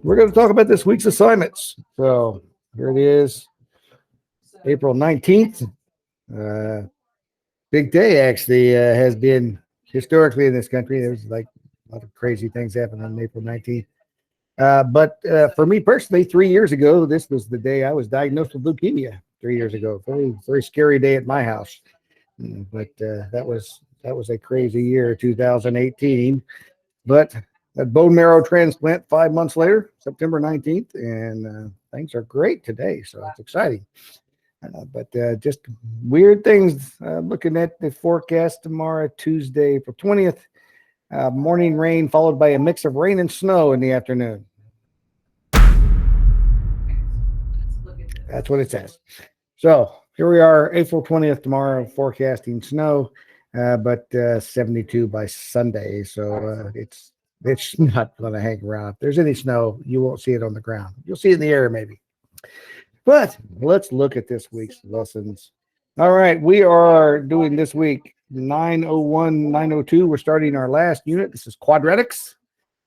we're going to talk about this week's assignments. So here it is, April 19th. Big day, actually, has been historically in this country. There's like a lot of crazy things happening on April 19th. But for me personally, 3 years ago, this was the day I was diagnosed with leukemia 3 years ago. Very, very scary day at my house. But that was a crazy year, 2018. But a bone marrow transplant 5 months later, September 19th, and things are great today. So it's exciting. But just weird things. Looking at the forecast tomorrow, Tuesday, April 20th. Morning rain followed by a mix of rain and snow in the afternoon. That's what it says. So here we are, April 20th tomorrow, forecasting snow, but 72 by Sunday. So it's not going to hang around. If there's any snow, you won't see it on the ground. You'll see it in the air maybe. But let's look at this week's lessons. All right, we are doing this week 901, 902. We're starting our last unit. This is quadratics.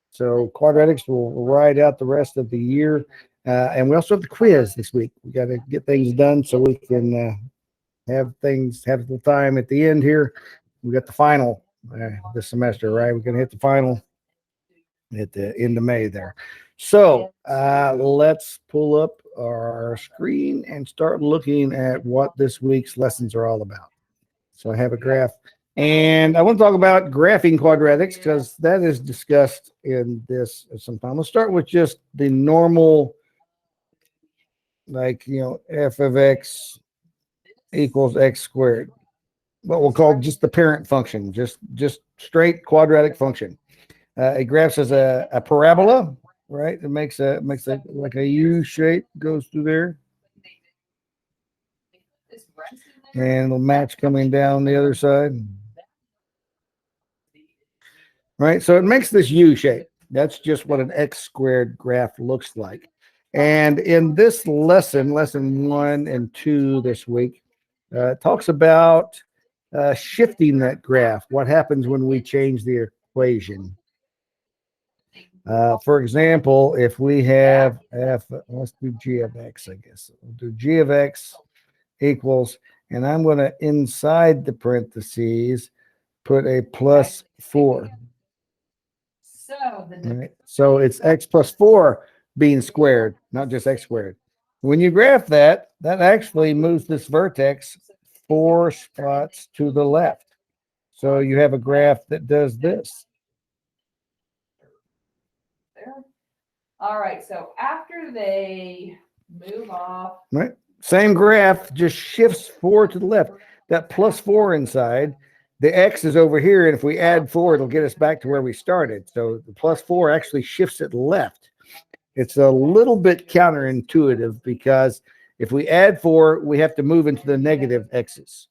So quadratics will ride out the rest of the year. And we also have the quiz this week. We got to get things done so we can have the time at the end here. We got the final this semester, right? We're going to hit the final at the end of May there. So let's pull up our screen and start looking at what this week's lessons are all about. So I have a graph, and I want to talk about graphing quadratics because that is discussed in this sometime. Let's start with just the normal, like, f of x equals x squared. What we'll call just the parent function, just straight quadratic function. It graphs as a parabola, right? It makes like a U shape, goes through there. And the match coming down the other side. Right, so it makes this U shape. That's just what an x squared graph looks like. And in this lesson 1 and 2 this week, it talks about shifting that graph. What happens when we change the equation? For example, if we have let's do g of x, I guess. We'll do g of x equals, and I'm going to, inside the parentheses, put a plus 4. Right. So it's x plus 4 being squared, not just x squared. When you graph that actually moves this vertex 4 spots to the left. So you have a graph that does this. All right, so after they move off. Right. Same graph, just shifts 4 to the left. That plus 4 inside, the x is over here, and if we add 4, it'll get us back to where we started. So the plus 4 actually shifts it left. It's a little bit counterintuitive because if we add 4, we have to move into the negative x's.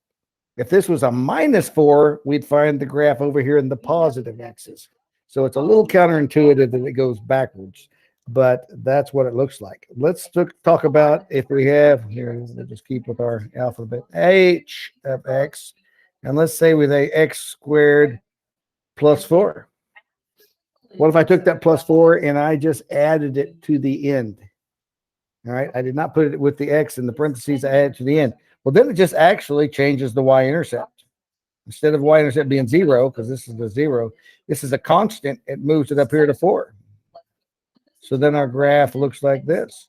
If this was a minus 4, we'd find the graph over here in the positive x's. So it's a little counterintuitive that it goes backwards, but that's what it looks like. Let's talk about if we have, here, we'll just keep with our alphabet, h of x, and let's say with a x squared plus 4. What if I took that plus 4 and I just added it to the end? All right, I did not put it with the x in the parentheses, I added it to the end. Well, then it just actually changes the y-intercept. Instead of y-intercept being 0, because this is the 0, this is a constant, it moves it up here to 4. So then our graph looks like this.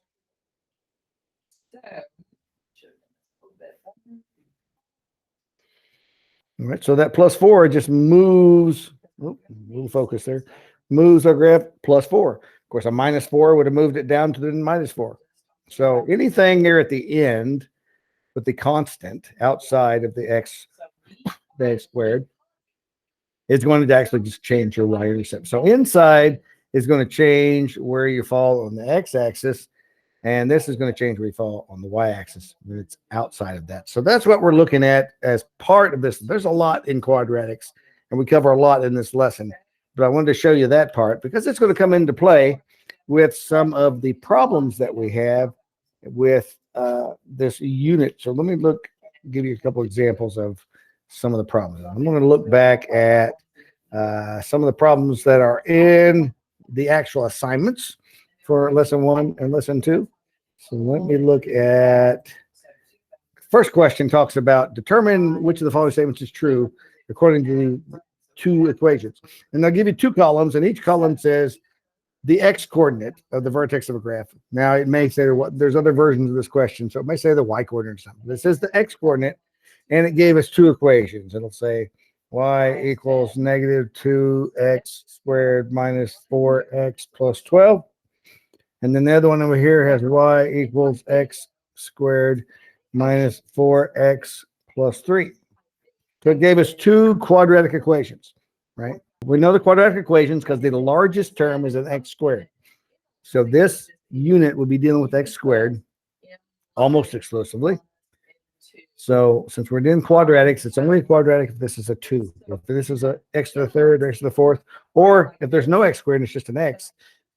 All right, so that plus 4 just moves, little focus there, moves our graph plus 4. Of course, a minus 4 would have moved it down to the minus 4. So anything there at the end with the constant outside of the x squared is going to actually just change your y-intercept. So inside is going to change where you fall on the x-axis, and this is going to change where you fall on the y-axis when it's outside of that. So that's what we're looking at as part of this. There's a lot in quadratics, and we cover a lot in this lesson, but I wanted to show you that part because it's going to come into play with some of the problems that we have with this unit. So let me give you a couple examples of some of the problems. I'm going to look back at some of the problems that are in the actual assignments for lesson 1 and lesson 2. So let me look at first question. Talks about determine which of the following statements is true according to the 2 equations. And they'll give you 2 columns, and each column says the x coordinate of the vertex of a graph. Now it may say what there's other versions of this question, so it may say the y coordinate or something. But it says the x coordinate, and it gave us 2 equations. It'll say y equals negative 2x squared minus 4x plus 12. And then the other one over here has y equals x squared minus 4x plus 3. So it gave us 2 quadratic equations, right? We know the quadratic equations because the largest term is an x squared. So this unit would be dealing with x squared almost exclusively. So since we're doing quadratics, it's only quadratic if this is a 2. If this is a x to the 3rd, or x to the 4th, or if there's no x squared and it's just an x,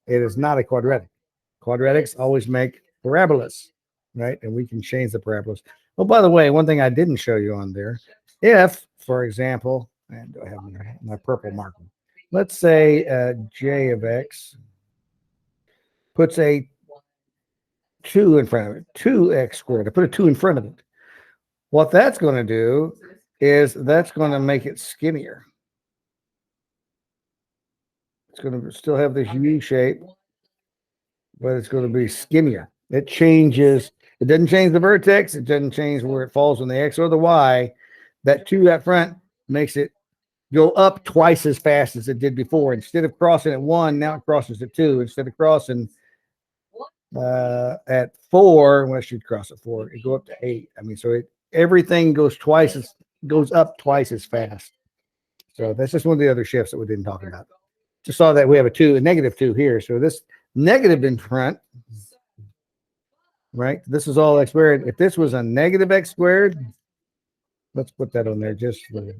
it is not a quadratic. Quadratics always make parabolas, right? And we can change the parabolas. Oh, by the way, one thing I didn't show you on there, if, for example, and do I have my purple marker? Let's say j of x puts a 2 in front of it, 2x squared. I put a 2 in front of it. What that's going to do is that's going to make it skinnier. It's going to still have this U shape, but it's going to be skinnier. It changes. It doesn't change the vertex. It doesn't change where it falls on the x or the y. That 2 up front makes it go up twice as fast as it did before. Instead of crossing at 1, now it crosses at 2. Instead of crossing at 4, well, it should cross at 4. It go up to 8. I mean, so everything goes up twice as fast. So that's just one of the other shifts that we didn't talk about. Just saw that we have a negative 2 here. So this negative in front, right? This is all x squared. If this was a negative x squared, let's put that on there just for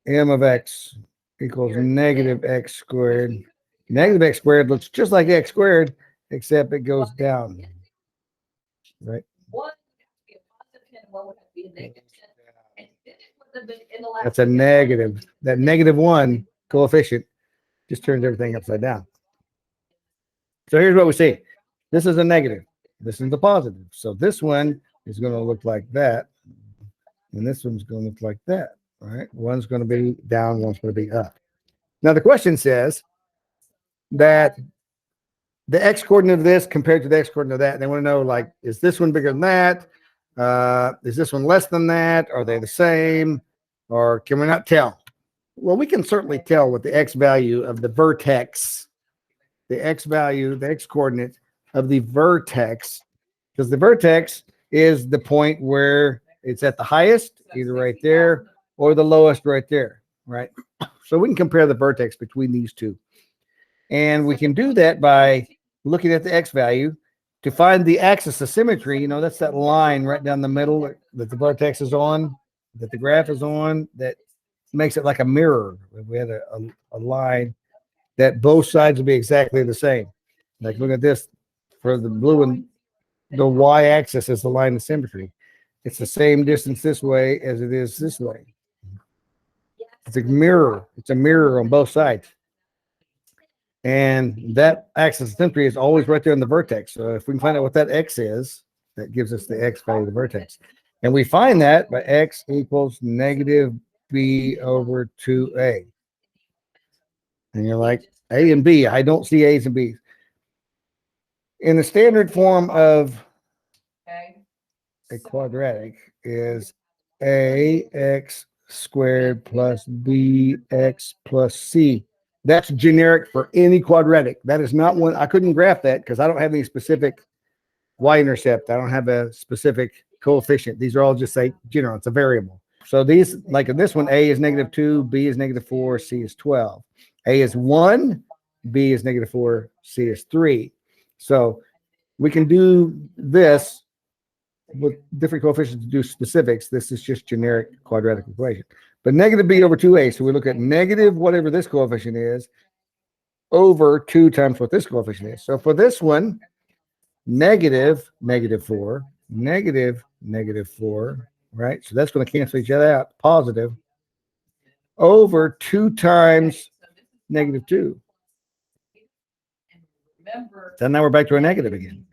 m of x equals negative x squared. Negative x squared looks just like x squared, except it goes down, right? That's a negative. That -1 coefficient just turns everything upside down. So here's what we see. This is a negative. This is the positive. So this one is going to look like that. And this one's going to look like that. All right. One's going to be down, one's going to be up. Now the question says that the x coordinate of this compared to the x coordinate of that. They want to know, like, is this one bigger than that? Is this one less than that? Are they the same? Or can we not tell? Well, we can certainly tell with the x value of the vertex, the x value, the x coordinate of the vertex, because the vertex is the point where it's at the highest, either right there or the lowest right there, right? So we can compare the vertex between these two. And we can do that by looking at the x value to find the axis of symmetry. You know, that's that line right down the middle that the vertex is on, that the graph is on, that makes it like a mirror. We had a line that both sides would be exactly the same. Like, look at this. For the blue and the y-axis is the line of symmetry. It's the same distance this way as it is this way. It's a mirror. It's a mirror on both sides. And that axis of symmetry is always right there in the vertex. So if we can find out what that x is, that gives us the x value of the vertex. And we find that by x equals negative b over 2a. And you're like, a and b, I don't see a's and b's. In the standard form of a quadratic is ax squared plus bx plus c. That's generic for any quadratic. That is not one. I couldn't graph that because I don't have any specific y-intercept. I don't have a specific coefficient. These are all just like general. It's a variable. So these, like in this one, a is -2, b is -4, c is 12. A is 1, b is -4, c is 3. So we can do this with different coefficients to do specifics. This is just generic quadratic equation. But negative b over 2a. So we look at negative whatever this coefficient is over 2 times what this coefficient is. So for this one, negative -4, negative -4, right? So that's going to cancel each other out. Positive over 2 times -2. remember. So now we're back to a negative again.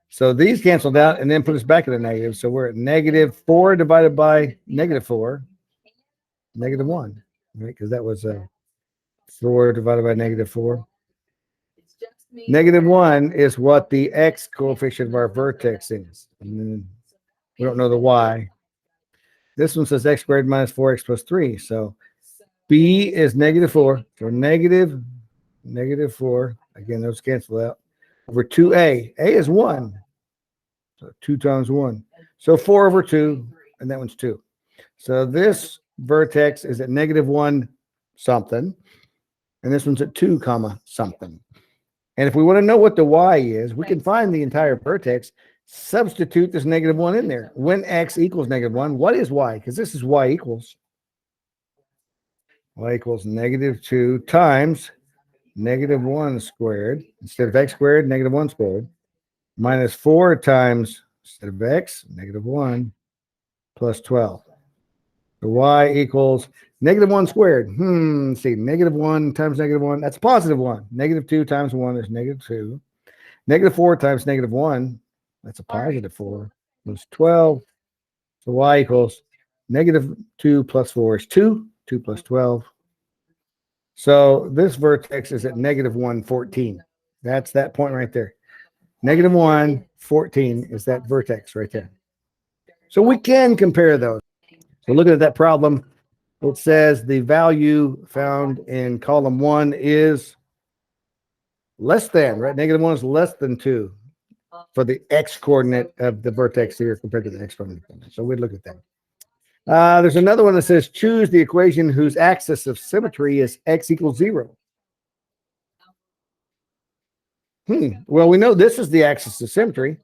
So these canceled out and then put us back at a negative. So we're at negative 4 divided by negative 4, negative 1, right? Because that was 4 divided by negative 4. Negative 1 is what the x coefficient of our vertex is. And then we don't know the y. This one says x squared minus 4x plus 3. So b is negative 4. So negative 4. Again, those cancel out. Over 2a. A is 1. So 2 times 1. So 4 over 2. And that one's 2. So this vertex is at negative 1 something. And this one's at 2 comma something. And if we want to know what the y is, we can find the entire vertex, substitute this negative 1 in there. When x equals negative 1, what is y? Because this is y equals negative 2 times negative 1 squared. Instead of x squared, negative 1 squared. Minus 4 times, instead of x, negative 1 plus 12. The y equals negative 1 squared. Let's see, negative 1 times negative 1, that's a positive 1. Negative 2 times 1 is negative 2. Negative 4 times negative 1, that's a positive 4. That's 12. So y equals negative 2 plus 4 is 2. 2 plus 12. So this vertex is at negative 1, 14. That's that point right there. Negative 1, 14 is that vertex right there. So we can compare those. So looking at that problem, it says the value found in column 1 is less than, right? Negative 1 is less than 2 for the x coordinate of the vertex here compared to the x coordinate. So we'd look at that. There's another one that says choose the equation whose axis of symmetry is x equals 0. Well, we know this is the axis of symmetry.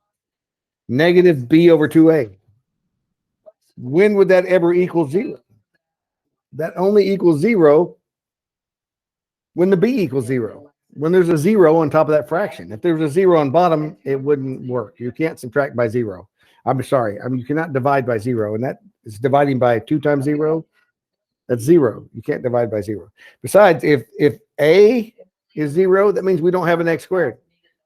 Negative b over 2a. When would that ever equal 0? That only equals 0 when the b equals 0. When there's a 0 on top of that fraction. If there's a 0 on bottom, it wouldn't work. You can't subtract by 0. I'm sorry. You cannot divide by 0. And that is dividing by 2 times 0. That's 0. You can't divide by 0. Besides, if a is 0, that means we don't have an x squared.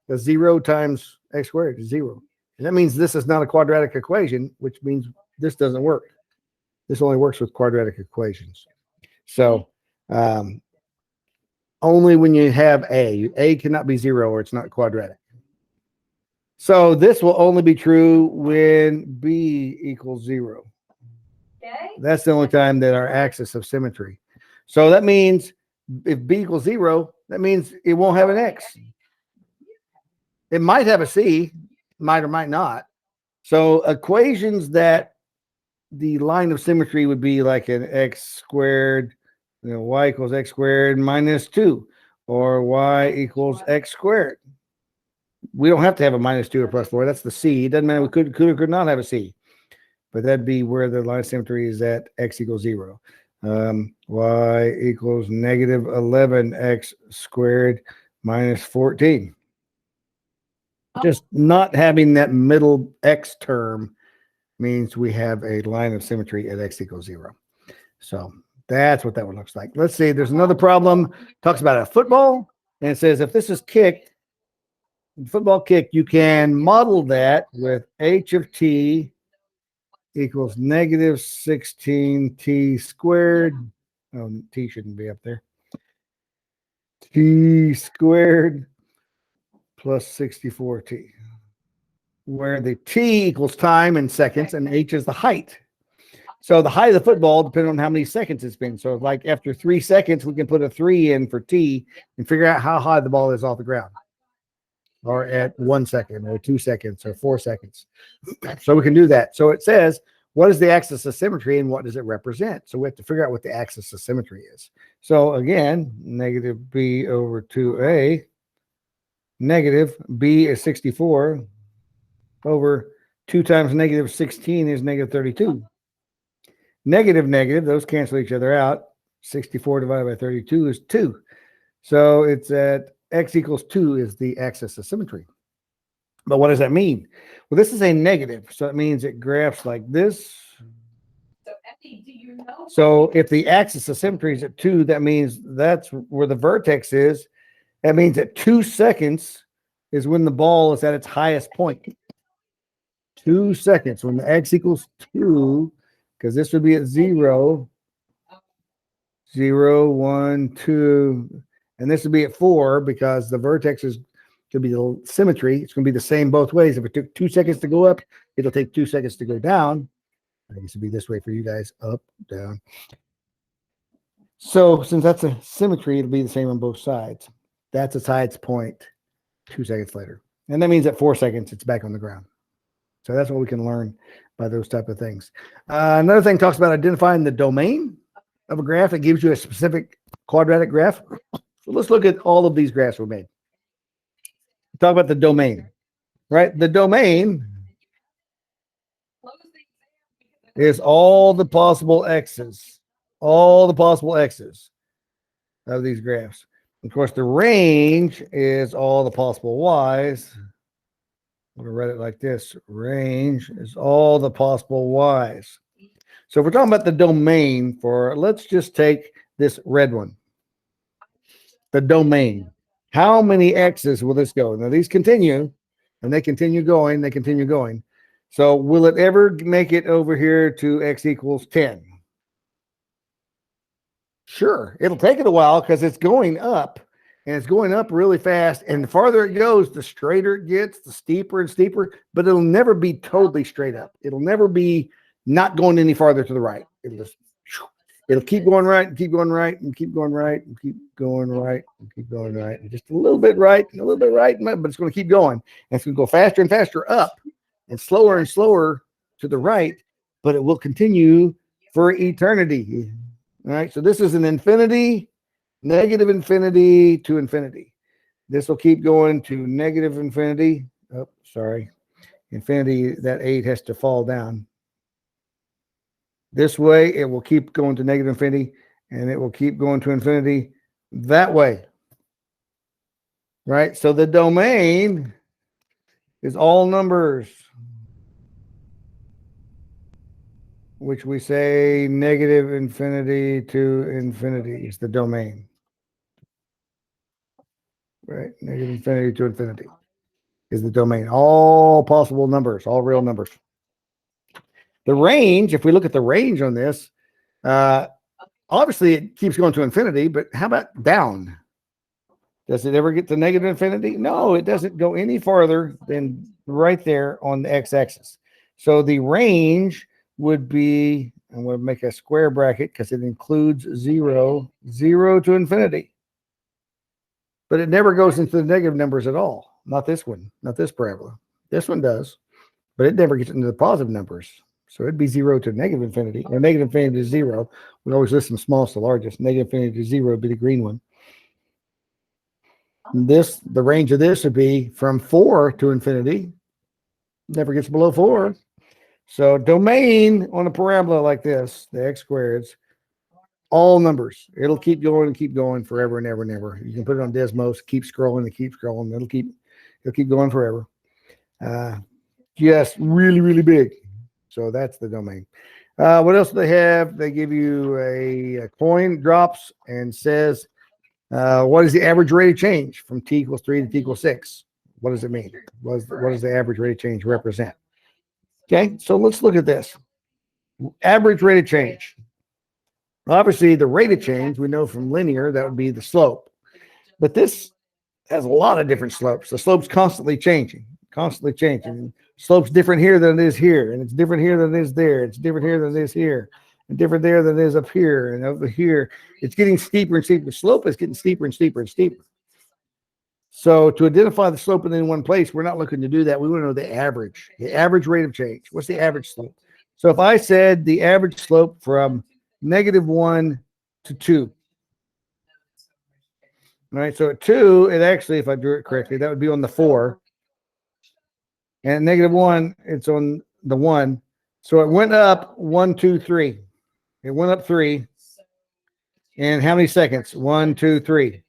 The 0 times x squared is 0. And that means this is not a quadratic equation, which means this doesn't work. This only works with quadratic equations. So only when you have a cannot be 0 or it's not quadratic. So this will only be true when b equals 0. Okay. That's the only time that our axis of symmetry. So that means if b equals 0, that means it won't have an x. It might have a c, might or might not. So equations that the line of symmetry would be like an x squared, y equals x squared minus 2, or y equals x squared. We don't have to have a minus 2 or plus 4. That's the c. It doesn't matter. We could or could not have a c. But that'd be where the line of symmetry is at x equals 0. Y equals negative 11x squared minus 14. Just not having that middle x term means we have a line of symmetry at x equals 0. So that's what that one looks like. Let's see. There's another problem. Talks about a football. And it says if this is kicked, football kick, you can model that with h of t equals negative 16t squared. Oh, t shouldn't be up there. T squared plus 64t. Where the t equals time in seconds and h is the height. So the height of the football depends on how many seconds it's been. So like after 3 seconds, we can put a 3 in for t and figure out how high the ball is off the ground. Or at 1 second or 2 seconds or 4 seconds. So we can do that. So it says, what is the axis of symmetry and what does it represent? So we have to figure out what the axis of symmetry is. So again, negative b over 2a, negative b is 64 over 2 times negative 16 is negative 32. Negative, those cancel each other out. 64 divided by 32 is 2. So it's at x equals 2 is the axis of symmetry. But what does that mean? Well, this is a negative, so it means it graphs like this. So, Effie, do you know? So if the axis of symmetry is at 2, that means that's where the vertex is. That means at 2 seconds, is when the ball is at its highest point. 2 seconds when the x equals 2, because this would be at 0, 0, 1, 2, and this would be at 4 because the vertex is going to be the symmetry. It's going to be the same both ways. If it took 2 seconds to go up, it'll take 2 seconds to go down. I guess it'd be this way for you guys, up, down. So since that's a symmetry, it'll be the same on both sides. That's its highest point 2 seconds later. And that means at 4 seconds, it's back on the ground. So that's what we can learn by those type of things. Another thing talks about identifying the domain of a graph. It gives you a specific quadratic graph. So let's look at all of these graphs we made. Talk about the domain, right? The domain is all the possible x's, of these graphs. Of course, the range is all the possible y's. I'm going to write it like this. Range is all the possible y's. So if we're talking about the domain for, let's just take this red one. The domain. How many x's will this go? Now these continue, and they continue going, So will it ever make it over here to x equals 10? Sure. It'll take it a while because it's going up. And it's going up really fast. And the farther it goes, the straighter it gets, the steeper and steeper. But it'll never be totally straight up. It'll never be not going any farther to the right. It'll keep going right and keep going right and keep going right and keep going right and keep going right. And just a little bit right and a little bit right. But it's going to keep going. And it's going to go faster and faster up and slower to the right. But it will continue for eternity. All right. So this is an infinity. Negative infinity to infinity. This will keep going to negative infinity. Oh, sorry. Infinity, that 8 has to fall down. This way, it will keep going to negative infinity, and it will keep going to infinity that way. Right? So the domain is all numbers, which we say negative infinity to infinity is the domain. Right, negative infinity to infinity is the domain. All possible numbers, all real numbers. The range, if we look at the range on this, obviously it keeps going to infinity, but how about down? Does it ever get to negative infinity? No, it doesn't go any farther than right there on the x-axis. So the range would be, I'm going to make a square bracket because it includes 0 to infinity. But it never goes into the negative numbers at all. Not this one, not this parabola. This one does, but it never gets into the positive numbers. So it'd be 0 to negative infinity, or negative infinity to 0. We always list them smallest to largest. Negative infinity to 0 would be the green one. And this, the range of this would be from 4 to infinity. Never gets below 4. So domain on a parabola like this, the x squareds, all numbers. It'll keep going and keep going forever and ever and ever. You can put it on Desmos, keep scrolling and keep scrolling. It'll keep going forever. Just really, really big. So that's the domain. What else do they have? They give you a coin drops and says, what is the average rate of change from t equals 3 to t equals 6? What does it mean? What does the average rate of change represent? Okay, so let's look at this. Average rate of change. Obviously, the rate of change, we know from linear, that would be the slope. But this has a lot of different slopes. The slope's constantly changing. Slope's different here than it is here, and it's different here than it is there. It's different here than it is here, and different there than it is up here and over here. It's getting steeper and steeper. The slope is getting steeper and steeper and steeper. So to identify the slope in any one place, we're not looking to do that. We want to know the average rate of change. What's the average slope? So if I said the average slope from -1 to 2. All right, so at 2, it actually, if I drew it correctly, that would be on the 4. And at -1, it's on the 1. So it went up 1, 2, 3. It went up 3. And how many seconds? 1, 2, 3.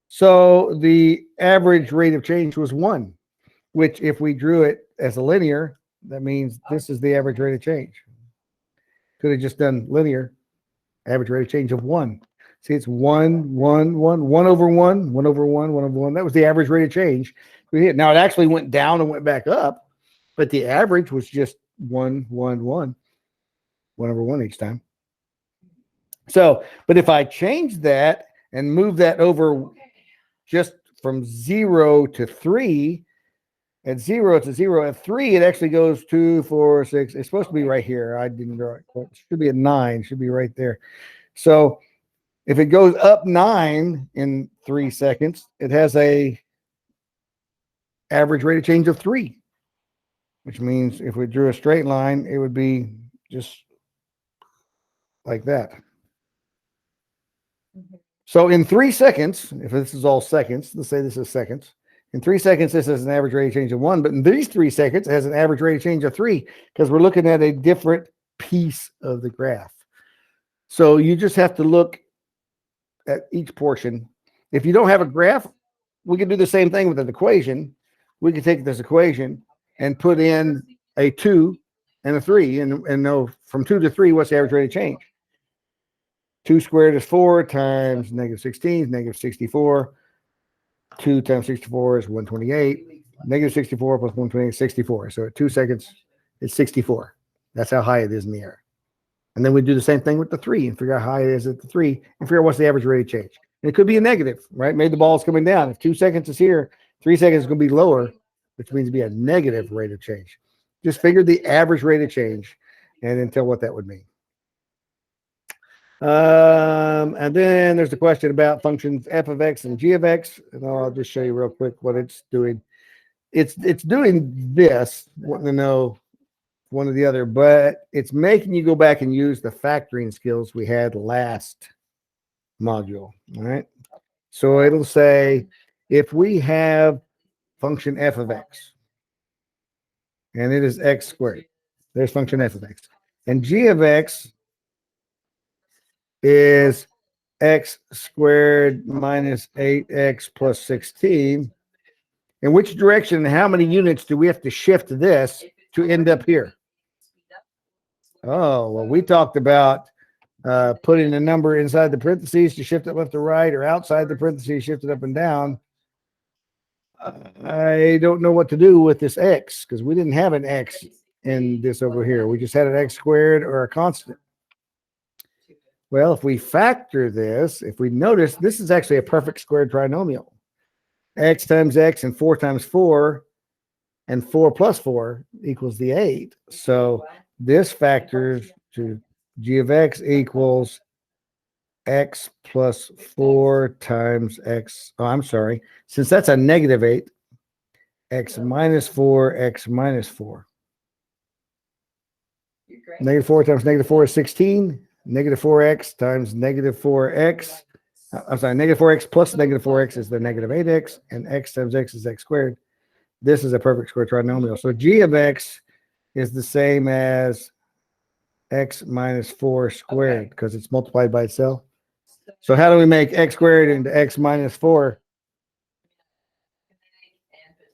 So the average rate of change was 1, which if we drew it as a linear, that means this is the average rate of change. Could have just done linear, average rate of change of 1. See, it's 1 over 1, 1 over 1, 1 over 1. That was the average rate of change. Now it actually went down and went back up, but the average was just 1, 1, 1, 1 over 1 each time. So, but if I change that and move that over just from 0 to 3, at 0 to 0, at 3, it actually goes 2, 4, 6. It's supposed to be right here. I didn't draw it. It should be a 9. It should be right there. So if it goes up 9 in 3 seconds, it has a average rate of change of 3, which means if we drew a straight line, it would be just like that. So in 3 seconds, if this is all seconds, let's say this is seconds. In 3 seconds, this has an average rate of change of 1, but in these 3 seconds, it has an average rate of change of 3 because we're looking at a different piece of the graph. So you just have to look at each portion. If you don't have a graph, we can do the same thing with an equation. We can take this equation and put in a 2 and a 3 and know from 2 to 3 what's the average rate of change. 2 squared is 4 times negative 16 is negative 64. 2 times 64 is 128. Negative 64 plus 128 is 64. So at 2 seconds, it's 64. That's how high it is in the air. And then we do the same thing with the 3 and figure out how high it is at the 3 and figure out what's the average rate of change. And it could be a negative, right? Maybe the ball is coming down. If 2 seconds is here, 3 seconds is going to be lower, which means to be a negative rate of change. Just figure the average rate of change and then tell what that would mean. And then there's the question about functions f of x and g of x. And I'll just show you real quick what it's doing. It's doing this. Want to know one or the other, but it's making you go back and use the factoring skills we had last module. All right. So it'll say if we have function f of x, and it is x squared. There's function f of x. And g of x is x squared minus 8x plus 16. In which direction and how many units do we have to shift this to end up here? Oh, well, we talked about putting a number inside the parentheses to shift it left to right, or outside the parentheses, shift it up and down. I don't know what to do with this x because we didn't have an x in this over here. We just had an x squared or a constant. Well, if we factor this, if we notice, this is actually a perfect squared trinomial. X times x and 4 times 4 and 4 plus 4 equals the 8. So this factors to g of x equals x plus 4 times x. Oh, I'm sorry. Since that's a negative 8, x minus 4, x minus 4. Negative 4 times negative 4 is 16. Negative 4x times negative 4x. I'm sorry, negative 4x plus negative 4x is the negative 8x, and x times x is x squared. This is a perfect square trinomial. So g of x is the same as x minus 4 squared because it's multiplied by itself. So how do we make x squared into x minus 4?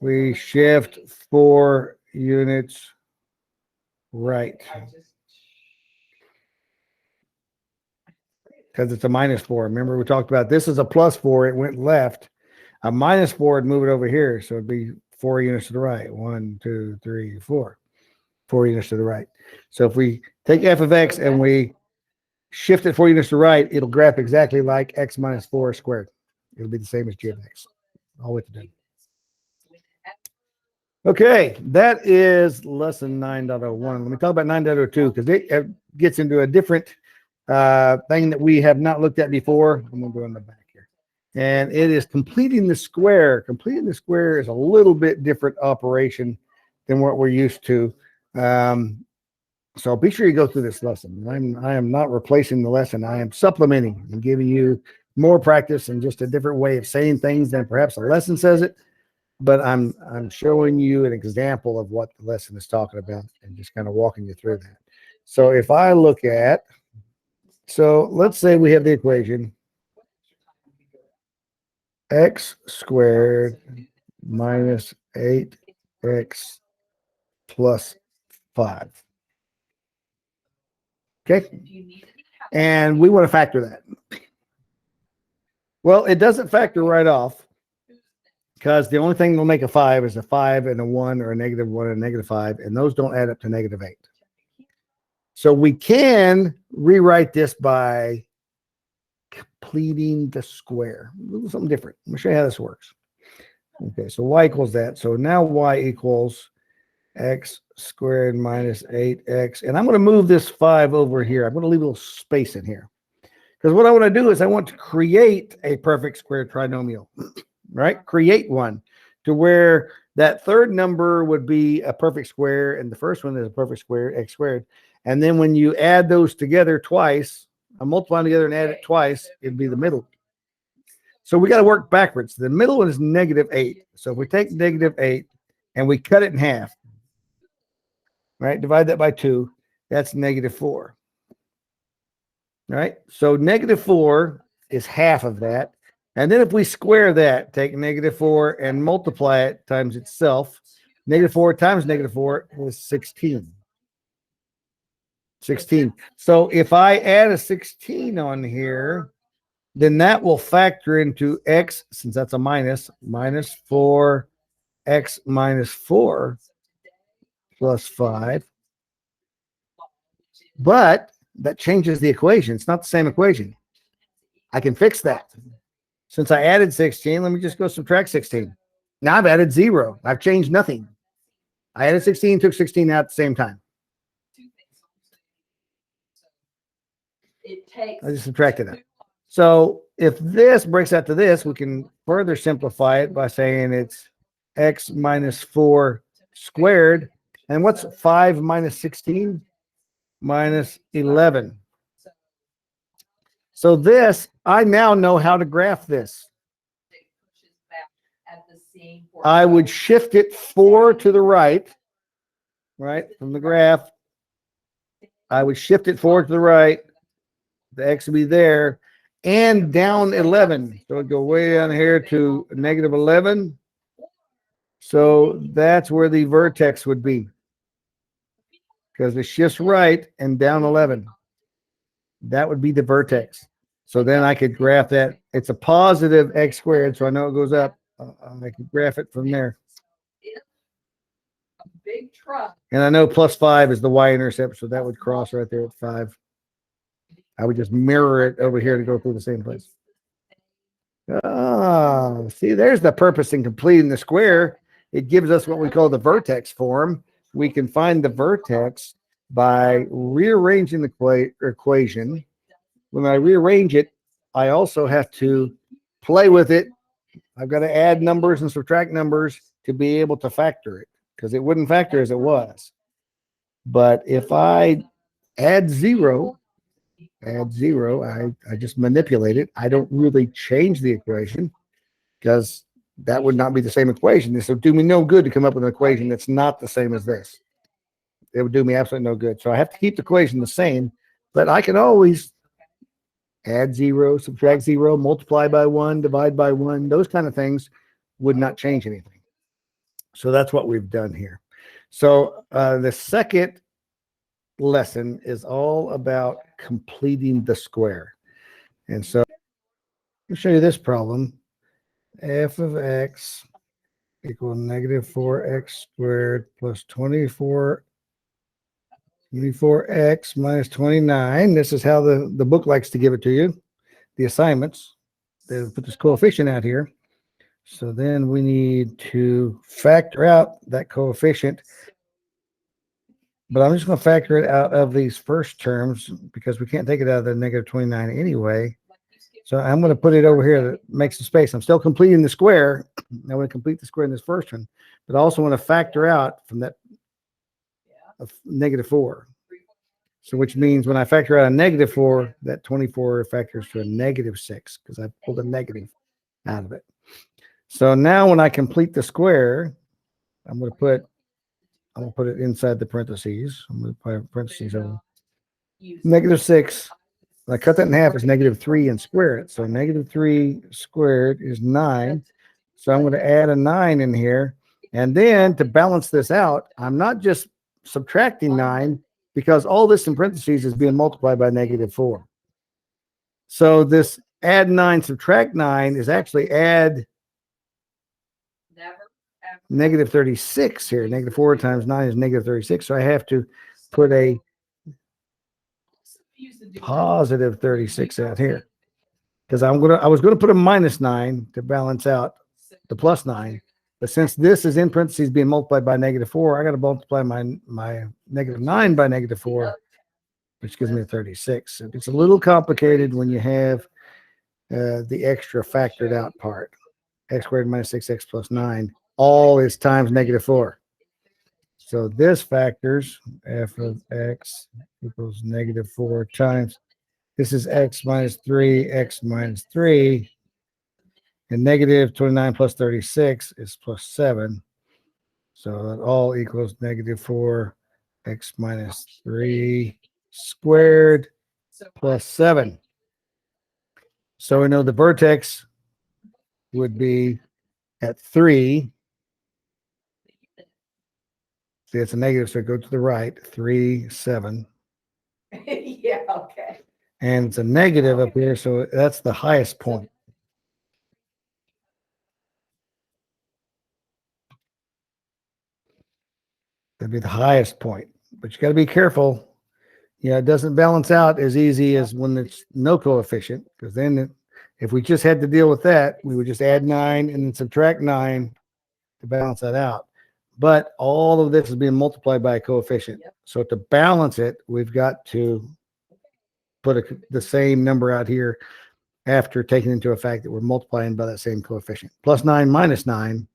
We shift 4 units right. Because it's a minus 4. Remember, we talked about this is a plus 4. It went left. A minus 4 would move it over here. So it'd be 4 units to the right. 1, 2, 3, 4. 4 units to the right. So if we take f of x and we shift it 4 units to the right, it'll graph exactly like x minus 4 squared. It'll be the same as g of x. All we have to do. Okay, that is lesson 9.01. Let me talk about 9.02 because it gets into a different thing that we have not looked at before. I'm going to go in the back here. And it is completing the square. Completing the square is a little bit different operation than what we're used to. So be sure you go through this lesson. I am not replacing the lesson. I am supplementing and giving you more practice and just a different way of saying things than perhaps a lesson says it. But I'm showing you an example of what the lesson is talking about and just kind of walking you through that. So if I look at, so let's say we have the equation x squared minus 8x plus 5. Okay. And we want to factor that. Well, it doesn't factor right off because the only thing that'll make a 5 is a 5 and a 1 or a -1 and a -5, and those don't add up to -8. So we can rewrite this by completing the square. Something different. Let me show you how this works. Okay, so y equals that. So now y equals x squared minus 8x. And I'm going to move this 5 over here. I'm going to leave a little space in here. Because what I want to do is I want to create a perfect square trinomial, right? Create one to where that third number would be a perfect square and the first one is a perfect square, x squared. And then when you add those together twice, I multiply them together and add it twice, it'd be the middle. So we got to work backwards. The middle one is -8. So if we take -8 and we cut it in half, right? Divide that by 2, that's -4. Right? So -4 is half of that. And then if we square that, take -4 and multiply it times itself, -4 times -4 is 16. 16. So if I add a 16 on here, then that will factor into x, since that's a minus 4x minus 4 plus 5. But that changes the equation. It's not the same equation. I can fix that. Since I added 16, let me just go subtract 16. Now I've added 0. I've changed nothing. I added 16, took 16 out at the same time. I just subtracted it. So if this breaks out to this, we can further simplify it by saying it's x minus 4 squared. And what's 5 minus 16? Minus 11. So this, I now know how to graph this. I would shift it 4 to the right, from the graph. I would shift it 4 to the right. The x would be there. And down 11. So it'd go way down here to -11. So that's where the vertex would be. Because it shifts right and down 11. That would be the vertex. So then I could graph that. It's a positive x squared, so I know it goes up. I could graph it from there. And I know +5 is the y-intercept, so that would cross right there at 5. I would just mirror it over here to go through the same place. Ah, see, there's the purpose in completing the square. It gives us what we call the vertex form. We can find the vertex by rearranging the equation. When I rearrange it, I also have to play with it. I've got to add numbers and subtract numbers to be able to factor it, because it wouldn't factor as it was. But if I add 0, I just manipulate it. I don't really change the equation because that would not be the same equation. This would do me no good to come up with an equation that's not the same as this. It would do me absolutely no good. So I have to keep the equation the same, but I can always add 0, subtract 0, multiply by 1, divide by 1. Those kind of things would not change anything. So that's what we've done here. So the second lesson is all about completing the square. And so let me show you this problem. F of x equal -4x squared plus 24x minus 29. This is how the book likes to give it to you. The assignments. They put this coefficient out here. So then we need to factor out that coefficient. But I'm just going to factor it out of these first terms because we can't take it out of the -29 anyway. So I'm going to put it over here that makes the space. I'm still completing the square. I want to complete the square in this first one, but I also want to factor out from that -4. So which means when I factor out a -4, that 24 factors to a -6 because I pulled a negative out of it. So now when I complete the square, I'm going to put it inside the parentheses. I'm going to put parentheses over -6. When I cut that in half, it's -3 and square it. So -3 squared is 9. So I'm going to add a 9 in here. And then to balance this out, I'm not just subtracting 9 because all this in parentheses is being multiplied by -4. So this add 9, subtract 9 is actually add Never. Ever. negative 36 here. Negative 4 times 9 is negative 36. So I have to put a positive 36 out here because I was gonna put a minus 9 to balance out the plus 9. But since this is in parentheses being multiplied by negative 4, I got to multiply my negative 9 by negative 4, which gives me a 36. So it's a little complicated when you have the extra factored out part. X squared minus 6x plus 9, all is times negative 4. So this factors f of x equals negative 4 times, this is x minus 3, x minus 3, and negative 29 plus 36 is plus 7. So that all equals negative 4 x minus 3 squared plus 7. So we know the vertex would be at 3. See, it's a negative, so go to the right. 3, 7. Yeah, okay. And it's a negative up here, so that's the highest point. That'd be the highest point. But you got to be careful. Yeah, it doesn't balance out as easy as when it's no coefficient, because then if we just had to deal with that, we would just add 9 and then subtract 9 to balance that out. But all of this is being multiplied by a coefficient. So to balance it, we've got to put the same number out here after taking into effect that we're multiplying by that same coefficient. Plus 9 minus 9,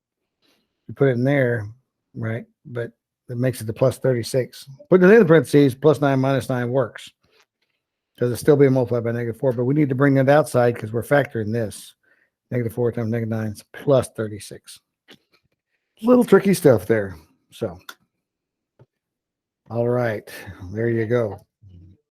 we put it in there, right? But that makes it to plus 36. Putting it in the parentheses, plus 9 minus 9 works. Because it's still being multiplied by negative 4, but we need to bring it outside because we're factoring this. Negative 4 times negative 9 is plus 36. Little tricky stuff there. So, all right, there you go.